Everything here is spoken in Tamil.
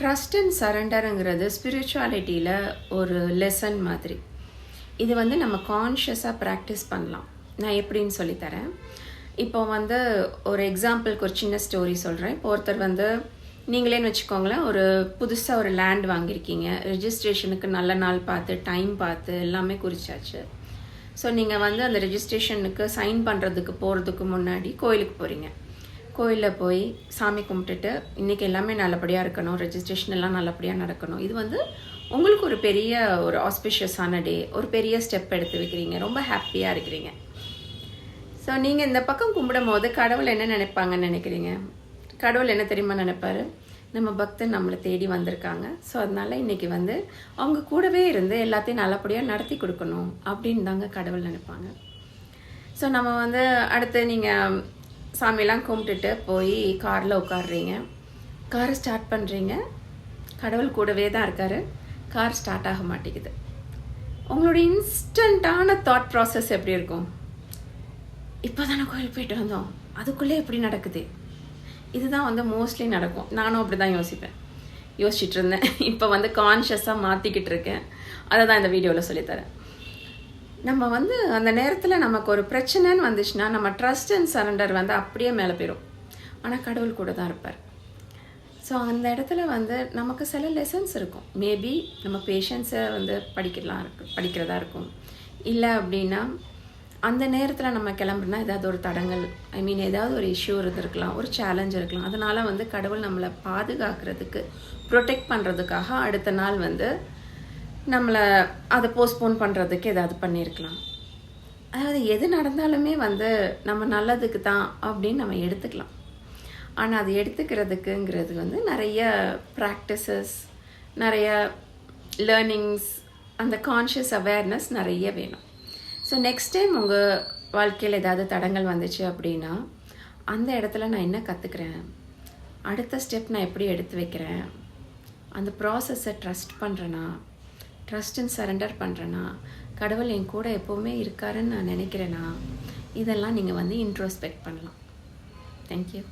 ட்ரஸ்ட் அண்ட் சரண்டருங்கிறது ஸ்பிரிச்சுவாலிட்டியில் ஒரு லெசன் மாதிரி. இது வந்து நம்ம கான்ஷியஸாக ப்ராக்டிஸ் பண்ணலாம். நான் எப்படின்னு சொல்லித்தரேன். இப்போ வந்து ஒரு எக்ஸாம்பிளுக்கு ஒரு சின்ன ஸ்டோரி சொல்கிறேன். இப்போ ஒருத்தர் வந்து நீங்களேன்னு வச்சுக்கோங்களேன், ஒரு புதுசாக ஒரு லேண்ட் வாங்கியிருக்கீங்க. ரெஜிஸ்ட்ரேஷனுக்கு நல்ல நாள் பார்த்து டைம் பார்த்து எல்லாமே குறிச்சாச்சு. ஸோ நீங்கள் வந்து அந்த ரெஜிஸ்ட்ரேஷனுக்கு சைன் பண்ணுறதுக்கு போகிறதுக்கு முன்னாடி கோயிலுக்கு போகிறீங்க. கோயிலில் போய் சாமி கும்பிட்டுட்டு இன்றைக்கி எல்லாமே நல்லபடியாக இருக்கணும், ரெஜிஸ்ட்ரேஷன் எல்லாம் நல்லபடியாக நடக்கணும். இது வந்து உங்களுக்கு ஒரு பெரிய ஒரு ஆஸ்பிஷியஸான டே, ஒரு பெரிய ஸ்டெப் எடுத்து வைக்கிறீங்க, ரொம்ப ஹாப்பியாக இருக்கிறீங்க. ஸோ நீங்கள் இந்த பக்கம் கும்பிடும் போது கடவுள் என்ன நினைப்பாங்கன்னு நினைக்கிறீங்க? கடவுள் என்ன தெரியுமா நினைப்பாரு? நம்ம பக்தன் நம்மளை தேடி வந்திருக்காங்க, ஸோ அதனால் இன்றைக்கி வந்து அவங்க கூடவே இருந்து எல்லாத்தையும் நல்லபடியாக நடத்தி கொடுக்கணும் அப்படின்னு தாங்க கடவுள் நினைப்பாங்க. ஸோ நம்ம வந்து அடுத்து நீங்கள் சாமியெல்லாம் கும்பிட்டுட்டு போய் காரில் உட்காடுறீங்க, காரை ஸ்டார்ட் பண்ணுறீங்க. கடவுள் கூடவே தான் இருக்கார், கார் ஸ்டார்ட் ஆக மாட்டேங்குது. உங்களோட இன்ஸ்டண்ட்டான தாட் ப்ராசஸ் எப்படி இருக்கும்? இப்போ தானே கோயில் போயிட்டு வந்தோம், அதுக்குள்ளே எப்படி நடக்குது? இதுதான் வந்து மோஸ்ட்லி நடக்கும். நானும் அப்படி தான் யோசிச்சுட்டு இருந்தேன். இப்போ வந்து கான்ஷியஸாக மாற்றிக்கிட்டு இருக்கேன். அதை தான் இந்த வீடியோவில் சொல்லித்தரேன். நம்ம வந்து அந்த நேரத்தில் நமக்கு ஒரு பிரச்சனைன்னு வந்துச்சுன்னா நம்ம ட்ரஸ்ட் அண்ட் சரண்டர் வந்து அப்படியே மேலே போயிடும். ஆனால் கடவுள் கூட தான் இருப்பார். ஸோ அந்த இடத்துல வந்து நமக்கு சில லெசன்ஸ் இருக்கும். மேபி நம்ம பேஷன்ஸை வந்து படிக்கிறதா இருக்கும். இல்லை அப்படின்னா அந்த நேரத்தில் நம்ம கிளம்புனா ஏதாவது ஒரு தடங்கள், ஏதாவது ஒரு இஷ்யூ இருந்திருக்கலாம், ஒரு சேலஞ்ச் இருக்கலாம். அதனால் வந்து கடவுள் நம்மளை பாதுகாக்கிறதுக்கு, ப்ரொடெக்ட் பண்ணுறதுக்காக அடுத்த நாள் வந்து நம்மளை அதை போஸ்ட்போன் பண்ணுறதுக்கு ஏதாவது பண்ணியிருக்கலாம். அதாவது எது நடந்தாலுமே வந்து நம்ம நல்லதுக்கு தான் அப்படின்னு நம்ம எடுத்துக்கலாம். ஆனால் அது எடுத்துக்கிறதுக்குங்கிறது வந்து நிறைய ப்ராக்டிசஸ், நிறைய லேர்னிங்ஸ், அந்த கான்ஷியஸ் அவேர்னஸ் நிறைய வேணும். ஸோ நெக்ஸ்ட் டைம் உங்கள் வாழ்க்கையில் ஏதாவது தடங்கள் வந்துச்சு அப்படின்னா அந்த இடத்துல நான் என்ன கற்றுக்கிறேன், அடுத்த ஸ்டெப் நான் எப்படி எடுத்து வைக்கிறேன், அந்த ப்ராசஸை ட்ரஸ்ட் பண்ணுறேன்னா, ட்ரஸ்ட் அண்ட் சரண்டர் பண்ணுறேன்னா, கடவுள் என் கூட எப்போவுமே இருக்காருன்னு நான் நினைக்கிறேன்னா, இதெல்லாம் நீங்கள் வந்து இன்ட்ரோஸ்பெக்ட் பண்ணலாம். தேங்க்யூ.